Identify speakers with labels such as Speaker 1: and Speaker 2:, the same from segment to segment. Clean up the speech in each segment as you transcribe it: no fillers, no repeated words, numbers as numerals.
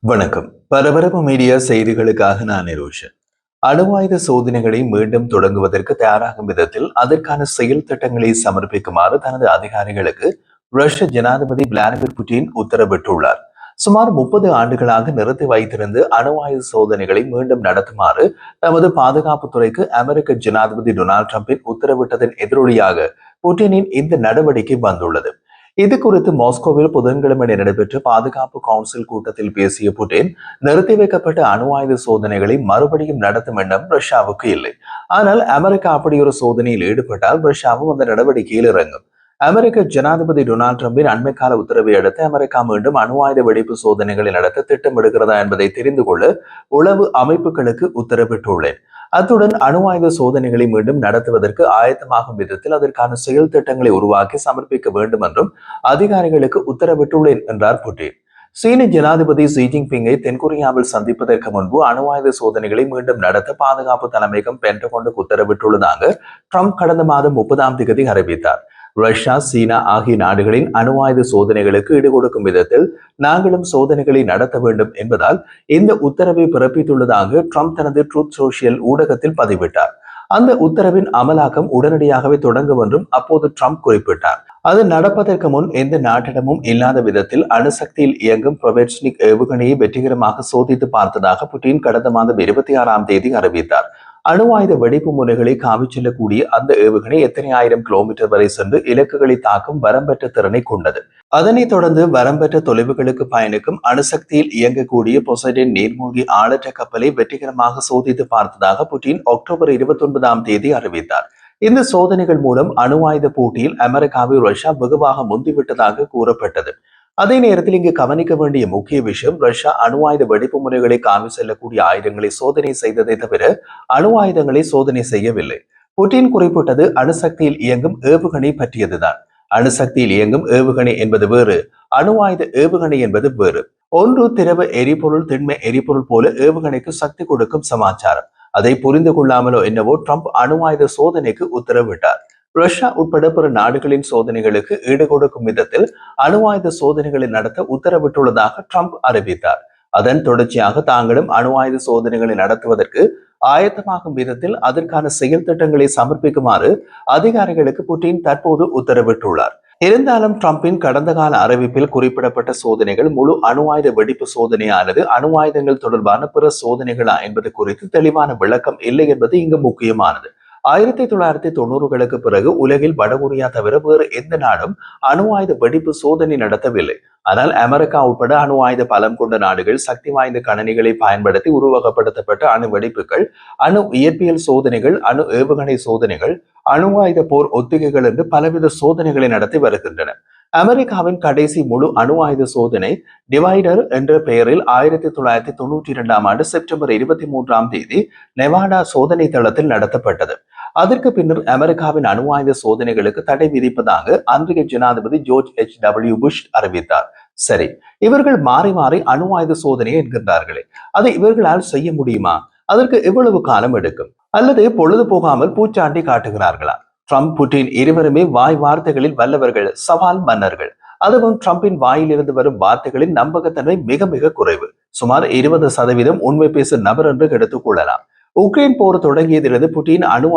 Speaker 1: வணக்கம். பரபரப்பு மீடியா செய்திகளுக்காக நான் நிரோஷன். அணுவாயுத சோதனைகளை மீண்டும் தொடங்குவதற்கு தயாராகும் விதத்தில் அதற்கான செயல் திட்டங்களை சமர்ப்பிக்குமாறு தனது அதிகாரிகளுக்கு ரஷ்ய ஜனாதிபதி விளாடிமிர் புட்டின் உத்தரவிட்டுள்ளார். சுமார் 30 ஆண்டுகளாக நிறுத்தி வைத்திருந்த அணுவாயுத சோதனைகளை மீண்டும் நடத்துமாறு தமது பாதுகாப்புத்துறைக்கு அமெரிக்க ஜனாதிபதி டொனால்டு டிரம்பின் உத்தரவிட்டதன் எதிரொலியாக புட்டினின் இந்த நடவடிக்கை வந்துள்ளது. இது குறித்து மாஸ்கோவில் புதன்கிழமை நடைபெற்ற பாதுகாப்பு கவுன்சில் கூட்டத்தில் பேசிய புட்டின், நிறுத்தி வைக்கப்பட்ட அணு ஆயுத சோதனைகளை மறுபடியும் நடத்தும் எண்ணம் ரஷ்யாவுக்கு இல்லை. ஆனால் அமெரிக்கா அப்படி ஒரு சோதனையில் ஈடுபட்டால் ரஷ்யாவும் அந்த நடவடிக்கையில் இறங்கும். அமெரிக்க ஜனாதிபதி டொனால்டு டிரம்பின் அண்மைக்கால உத்தரவை அடுத்து அமெரிக்கா மீண்டும் அணு ஆயுத வெடிப்பு சோதனைகளை நடத்த திட்டமிடுகிறதா என்பதை தெரிந்து கொள்ள உளவு அமைப்புகளுக்கு உத்தரவிட்டுள்ளேன். அத்துடன் அணு ஆயுத சோதனைகளை மீண்டும் நடத்துவதற்கு ஆயத்தமாகும் விதத்தில் அதற்கான செயல் திட்டங்களை உருவாக்கி சமர்ப்பிக்க வேண்டும் என்றும் அதிகாரிகளுக்கு உத்தரவிட்டுள்ளேன் என்றார் புட்டின். சீன ஜனாதிபதி ஜி ஜின்பிங்கை தென்கொரியாவில் சந்திப்பதற்கு முன்பு அணு ஆயுத சோதனைகளை மீண்டும் நடத்த பாதுகாப்பு தலைமையகம் பென்டகனுக்கு உத்தரவிட்டுள்ளதாக ட்ரம்ப் கடந்த மாதம் 30ஆம் தேதி அறிவித்தார். ரஷ்யா, சீனா ஆகிய நாடுகளின் அணு ஆயுத சோதனைகளுக்கு ஈடுகொடுக்கும் விதத்தில் நாங்களும் சோதனைகளை நடத்த வேண்டும் என்பதால் இந்த உத்தரவை பிறப்பித்துள்ளதாக ட்ரம்ப் தனது ட்ரூத் சோஷியல் ஊடகத்தில் பதிவிட்டார். அந்த உத்தரவின் அமலாக்கம் உடனடியாகவே தொடங்கும் என்றும் அப்போது ட்ரம்ப் குறிப்பிட்டார். அது நடப்பதற்கு முன் எந்த நாட்டிடமும் இல்லாத விதத்தில் அணுசக்தியில் இயங்கும் புரோவெட்ச்னிக் ஏவுகணையை வெற்றிகரமாக சோதித்து பார்த்ததாக புட்டின் கடந்த மாதம் 26ஆம் தேதி அறிவித்தார். அணு ஆயுத வெடிப்பு முனைகளை காவிச் செல்லக்கூடிய அந்த ஏவுகணை எத்தனை ஆயிரம் கிலோமீட்டர் வரை சென்று இலக்குகளை தாக்கும் வரம்பெற்ற திறனை கொண்டது. அதனைத் தொடர்ந்து வரம்பெற்ற தொலைவுகளுக்கு பயணிக்கும் அணுசக்தியில் இயங்கக்கூடிய பொசைடன் நீர்மூழ்கி ஆளற்ற கப்பலை வெற்றிகரமாக சோதித்து பார்த்ததாக புட்டின் அக்டோபர் 29ஆம் தேதி அறிவித்தார். இந்த சோதனைகள் மூலம் அணு ஆயுத போட்டியில் அமெரிக்காவை ரஷ்யா வெகுவாக முந்திவிட்டதாக கூறப்பட்டது. அதே நேரத்தில் இங்கு கவனிக்க வேண்டிய முக்கிய விஷயம், ரஷ்யா அணு ஆயுத வெடிப்பு முறைகளை காவி செல்லக்கூடிய ஆயுதங்களை சோதனை செய்ததை தவிர அணு ஆயுதங்களை சோதனை செய்யவில்லை. புட்டின் குறிப்பிட்டது அணுசக்தியில் இயங்கும் ஏவுகணை பற்றியதுதான். அணுசக்தியில் இயங்கும் ஏவுகணை என்பது வேறு, அணு ஆயுத ஏவுகணை என்பது வேறு. ஒன்று திரவ எரிபொருள், திண்ம எரிபொருள் போல ஏவுகணைக்கு சக்தி கொடுக்கும் சமாச்சாரம். அதை புரிந்து கொள்ளாமலோ என்னவோ ட்ரம்ப் அணு ஆயுத சோதனைக்கு உத்தரவிட்டார். ரஷ்யா உட்பட பிற நாடுகளின் சோதனைகளுக்கு ஈடுகொடுக்கும் விதத்தில் அணு ஆயுத சோதனைகளை நடத்த உத்தரவிட்டுள்ளதாக ட்ரம்ப் அறிவித்தார். அதன் தொடர்ச்சியாக தாங்களும் அணு ஆயுத சோதனைகளை நடத்துவதற்கு ஆயத்தமாகும் விதத்தில் அதற்கான செயல் திட்டங்களை சமர்ப்பிக்குமாறு அதிகாரிகளுக்கு புட்டின் தற்போது உத்தரவிட்டுள்ளார். இருந்தாலும் ட்ரம்பின் கடந்த கால அறிவிப்பில் குறிப்பிடப்பட்ட சோதனைகள் முழு அணு ஆயுத வெடிப்பு சோதனையானது அணு ஆயுதங்கள் தொடர்பான பிற சோதனைகளா என்பது குறித்து தெளிவான விளக்கம் இல்லை என்பது இங்கு முக்கியமானது. 1990களுக்கு பிறகு உலகில் வடகொரியா தவிர வேறு எந்த நாடும் அணு ஆயுத வெடிப்பு சோதனை நடத்தவில்லை. ஆனால் அமெரிக்கா உட்பட அணு ஆயுத பலம் கொண்ட நாடுகள் சக்தி வாய்ந்த கணனிகளை பயன்படுத்தி உருவகப்படுத்தப்பட்ட அணு வெடிப்புகள், அணு இயற்பியல் சோதனைகள், அணு ஏவுகணை சோதனைகள், அணு ஆயுத போர் ஒத்திகைகள் என்று பலவித சோதனைகளை நடத்தி வருகின்றன. அமெரிக்காவின் கடைசி முழு அணு ஆயுத சோதனை டிவைடர் என்ற பெயரில் 1992ஆம் ஆண்டு செப்டம்பர் 23ஆம் தேதி நெவாடா சோதனை தளத்தில் நடத்தப்பட்டது. அதற்கு பின்னர் அமெரிக்காவின் அணு ஆயுத சோதனைகளுக்கு தடை விதிப்பதாக அன்றைய ஜனாதிபதி ஜோர்ஜ் H.W. புஷ் அறிவித்தார். சரி, இவர்கள் மாறி மாறி அணு ஆயுத சோதனை என்கின்றார்களே, அதை இவர்களால் செய்ய முடியுமா? அதற்கு எவ்வளவு காலம் எடுக்கும்? அல்லது பொழுது போகாமல் பூச்சாண்டி காட்டுகிறார்களா? ட்ரம்ப், புட்டின் இருவருமே வாய் வார்த்தைகளில் வல்லவர்கள், சவால் மன்னர்கள். அதுவும் ட்ரம்பின் வாயிலிருந்து வரும் வார்த்தைகளின் நம்பகத்தன்மை மிக மிக குறைவு. சுமார் 20% உண்மை பேசும் நபர் என்று எடுத்துக் கொள்ளலாம். உக்ரைன் போர் தொடங்கியதிலிருந்து புட்டின் அணு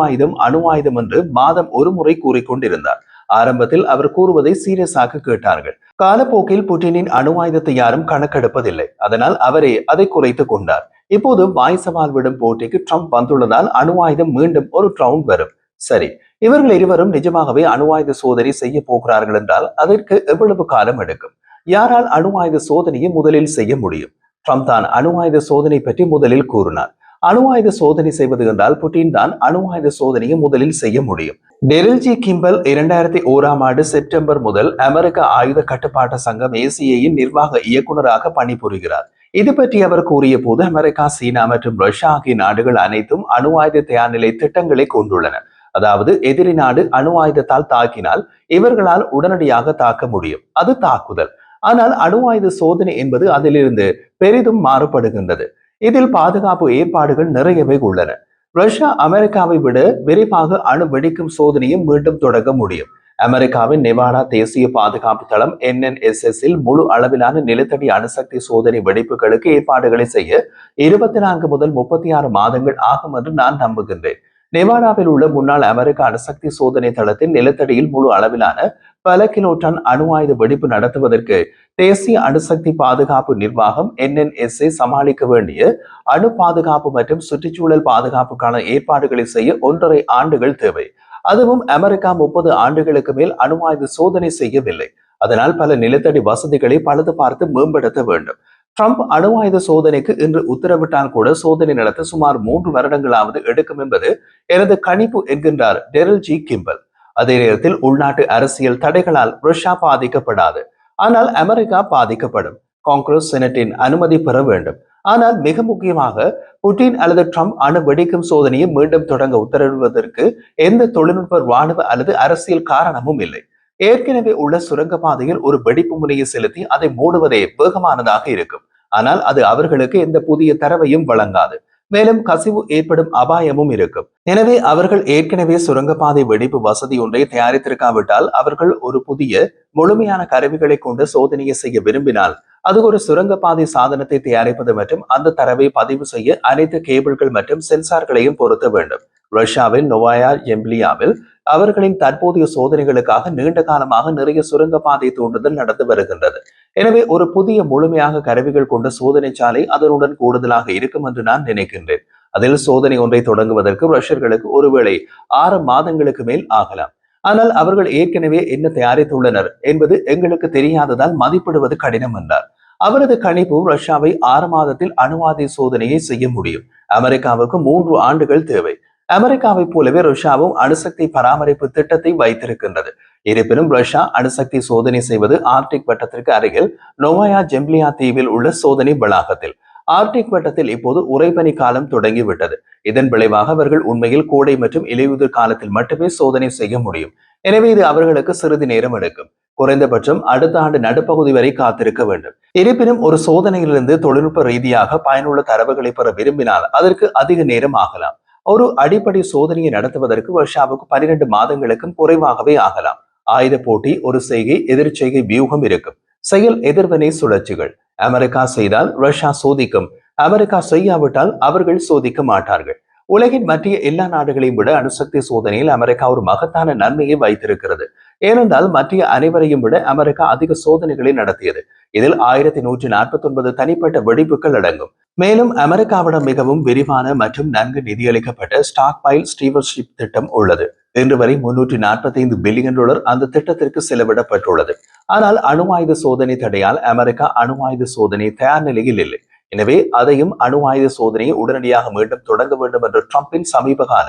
Speaker 1: ஆயுதம் என்று மாதம் ஒரு முறை கூறிக்கொண்டிருந்தார். ஆரம்பத்தில் அவர் கூறுவதை சீரியஸாக கேட்டார்கள். காலப்போக்கில் புட்டினின் அணு ஆயுதத்தை யாரும் கணக்கெடுப்பதில்லை. அதனால் அவரே அதை குறைத்துக் கொண்டார். இப்போது வாய் சவால் விடும் போட்டிக்கு ட்ரம்ப் வந்துள்ளதால் அணு ஆயுதம் மீண்டும் ஒரு ரவுண்ட் வரும். சரி, இவர்கள் இருவரும் நிஜமாகவே அணு ஆயுத சோதனை செய்ய போகிறார்கள் என்றால் அதற்கு எவ்வளவு காலம் எடுக்கும்? யாரால் அணு ஆயுத சோதனையை முதலில் செய்ய முடியும்? ட்ரம்ப் தான் அணு ஆயுத சோதனை பற்றி முதலில் கூறினார். அணு ஆயுத சோதனை செய்வது என்றால் புட்டின் தான் அணு ஆயுத சோதனையை முதலில் செய்ய முடியும். டெரில் ஜி கிம்பல் 2001ஆம் ஆண்டு செப்டம்பர் முதல் அமெரிக்க ஆயுத கட்டுப்பாட்டு சங்கம் ACAயின் நிர்வாக இயக்குநராக பணிபுரிகிறார். இது பற்றி அவர் கூறிய போது, அமெரிக்கா, சீனா மற்றும் ரஷ்யா ஆகிய நாடுகள் அனைத்தும் அணு ஆயுத தயார் நிலை திட்டங்களை கொண்டுள்ளன. அதாவது எதிரி நாடு அணு ஆயுதத்தால் தாக்கினால் இவர்களால் உடனடியாக தாக்க முடியும். அது தாக்குதல். ஆனால் அணு ஆயுத சோதனை என்பது அதிலிருந்து பெரிதும் மாறுபடுகின்றது. இதில் பாதுகாப்பு ஏற்பாடுகள் நிறையவே உள்ளன. ரஷ்யா அமெரிக்காவை விட விரைவாக அணு வெடிக்கும் சோதனையை மீண்டும் தொடங்க முடியும். அமெரிக்காவின் நெவாடா தேசிய பாதுகாப்பு தளம் NNSS-இல் முழு அளவிலான நிலத்தடி அணுசக்தி சோதனை வெடிப்புகளுக்கு ஏற்பாடுகளை செய்ய 24 முதல் 36 மாதங்கள் ஆகும் என்று நான் நம்புகின்றேன். நெவாடாவில் உள்ள முன்னாள் அமெரிக்க அணுசக்தி சோதனை தளத்தில் நிலத்தடியில் முழு அளவிலான பல கிலோ டன் அணு ஆயுத வெடிப்பு நடத்துவதற்கு தேசிய அணுசக்தி பாதுகாப்பு நிர்வாகம் NNSA சமாளிக்க வேண்டிய அணு பாதுகாப்பு மற்றும் சுற்றுச்சூழல் பாதுகாப்புக்கான ஏற்பாடுகளை செய்ய 1.5 ஆண்டுகள் தேவை. அதுவும் அமெரிக்கா 30 ஆண்டுகளுக்கு மேல் அணு ஆயுத சோதனை செய்யவில்லை. அதனால் பல நிலத்தடி வசதிகளை பழுது பார்த்து மேம்படுத்த வேண்டும். ட்ரம்ப் அணு ஆயுத சோதனைக்கு இன்று உத்தரவிட்டால் கூட சோதனை நடத்த சுமார் 3 வருடங்களாவது எடுக்கும் என்பது எனது கணிப்பு என்கின்றார் டெரில் ஜி கிம்பல். அதே நேரத்தில் உள்நாட்டு அரசியல் தடைகளால் ரஷ்யா பாதிக்கப்படாது, ஆனால் அமெரிக்கா பாதிக்கப்படும். காங்கிரஸ் செனட்டின் அனுமதி பெற வேண்டும். ஆனால் மிக முக்கியமாக புட்டின் அல்லது ட்ரம்ப் அணு வெடிக்கும் சோதனையை மீண்டும் தொடங்க உத்தரவிடுவதற்கு எந்த தொழில்நுட்ப ராணுவ அல்லது அரசியல் காரணமும் இல்லை. ஏற்கனவே உள்ள சுரங்கப்பாதையில் ஒரு வெடிப்பு முனையை செலுத்தி அதை மூடுவதே வேகமானதாக இருக்கும். ஆனால் அது அவர்களுக்கு எந்த புதிய தரவையும் வழங்காது. மேலும் கசிவு ஏற்படும் அபாயமும் இருக்கும். எனவே அவர்கள் ஏற்கனவே சுரங்கப்பாதை வெடிப்பு வசதி ஒன்றை தயாரித்திருக்காவிட்டால் அவர்கள் ஒரு புதிய முழுமையான கருவிகளை கொண்டு சோதனையை செய்ய விரும்பினால் அது ஒரு சுரங்கப்பாதை சாதனத்தை தயாரிப்பது மற்றும் அந்த தரவை பதிவு செய்ய அனைத்து கேபிள்கள் மற்றும் சென்சார்களையும் பொருத்த வேண்டும். ரஷ்யாவின் நோவாயா ஜெம்லியாவில் அவர்களின் தற்போதைய சோதனைகளுக்காக நீண்ட காலமாக நிறைய சுரங்கப்பாதை தூண்டுதல் நடந்து வருகின்றது. எனவே ஒரு புதிய முழுமையாக கருவிகள் கொண்ட சோதனை சாலை அதனுடன் கூடுதலாக இருக்கும் என்று நான் நினைக்கின்றேன். அதில் சோதனை ஒன்றை தொடங்குவதற்கு ரஷ்யர்களுக்கு ஒருவேளை 6 மாதங்களுக்கு மேல் ஆகலாம். ஆனால் அவர்கள் ஏற்கனவே என்ன தயாரித்துள்ளனர் என்பது எங்களுக்கு தெரியாததால் மதிப்பிடுவது கடினம் என்றார். அவரது கணிப்பு ரஷ்யாவை 6 மாதத்தில் அணுவாதை சோதனையை செய்ய முடியும். அமெரிக்காவுக்கு 3 ஆண்டுகள் தேவை. அமெரிக்காவை போலவே ரஷ்யாவும் அணுசக்தி பராமரிப்பு திட்டத்தை வைத்திருக்கின்றது. இருப்பினும் ரஷ்யா அணுசக்தி சோதனை செய்வது ஆர்டிக் வட்டத்திற்கு அருகில் நோவாயா ஜெம்லியா தீவில் உள்ள சோதனை வளாகத்தில். ஆர்டிக் வட்டத்தில் இப்போது உறைபனி காலம் தொடங்கிவிட்டது. இதன் விளைவாக அவர்கள் உண்மையில் கோடை மற்றும் இலையுதிர் காலத்தில் மட்டுமே சோதனை செய்ய முடியும். எனவே இது அவர்களுக்கு சிறிது நேரம் எடுக்கும். குறைந்தபட்சம் அடுத்த ஆண்டு நடுப்பகுதி வரை காத்திருக்க வேண்டும். இருப்பினும் ஒரு சோதனையிலிருந்து தொழில்நுட்ப ரீதியாக பயனுள்ள தரவுகளை பெற விரும்பினால் அதற்கு அதிக நேரம் ஆகலாம். ஒரு அடிப்படை சோதனையை நடத்துவதற்கு ரஷ்யாவுக்கு 12 மாதங்களுக்கும் குறைவாகவே ஆகலாம். ஆயுத போட்டி, ஒரு செய்கை எதிர் செய்கை வியூகம் இருக்கும். செயல் எதிர்வினை சுழற்சிகள். அமெரிக்கா செய்தால் ரஷ்யா சோதிக்கும். அமெரிக்கா செய்யாவிட்டால் அவர்கள் சோதிக்க மாட்டார்கள். உலகின் மற்ற எல்லா நாடுகளையும் விட அணுசக்தி சோதனையில் அமெரிக்கா ஒரு மகத்தான நன்மையை வைத்திருக்கிறது. ஏனென்றால் மற்ற அனைவரையும் விட அமெரிக்கா அதிக சோதனைகளை நடத்தியது. இதில் 1149 தனிப்பட்ட வெடிப்புகள் அடங்கும். மேலும் அமெரிக்காவிடம் மிகவும் விரிவான மற்றும் நன்கு நிதியளிக்கப்பட்ட ஸ்டாக் பைல் ஸ்டீவர்ஷிப் திட்டம் உள்ளது. இன்று வரை $345 பில்லியன் அந்த திட்டத்திற்கு செலவிடப்பட்டுள்ளது. ஆனால் அணு ஆயுத சோதனை தடையால் அமெரிக்கா அணு ஆயுத சோதனை தயார் நிலையில் இல்லை. எனவே அதையும் அணு ஆயுத சோதனையை உடனடியாக மீண்டும் தொடங்க வேண்டும் என்ற ட்ரம்பின் சமீபகால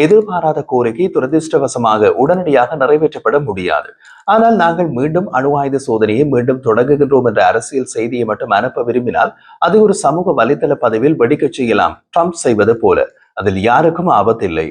Speaker 1: எதிர்பாராத கோரிக்கை துரதிருஷ்டவசமாக உடனடியாக நிறைவேற்றப்பட முடியாது. ஆனால் நாங்கள் மீண்டும் அணு ஆயுத சோதனையை மீண்டும் தொடங்குகின்றோம் என்ற அரசியல் செய்தியை மட்டும் அனுப்ப விரும்பினால் அதை ஒரு சமூக வலைதள பதிவில் வெடிக்கச் செய்யலாம். ட்ரம்ப் செய்வது போல. அதில் யாருக்கும் ஆபத்தில்லை.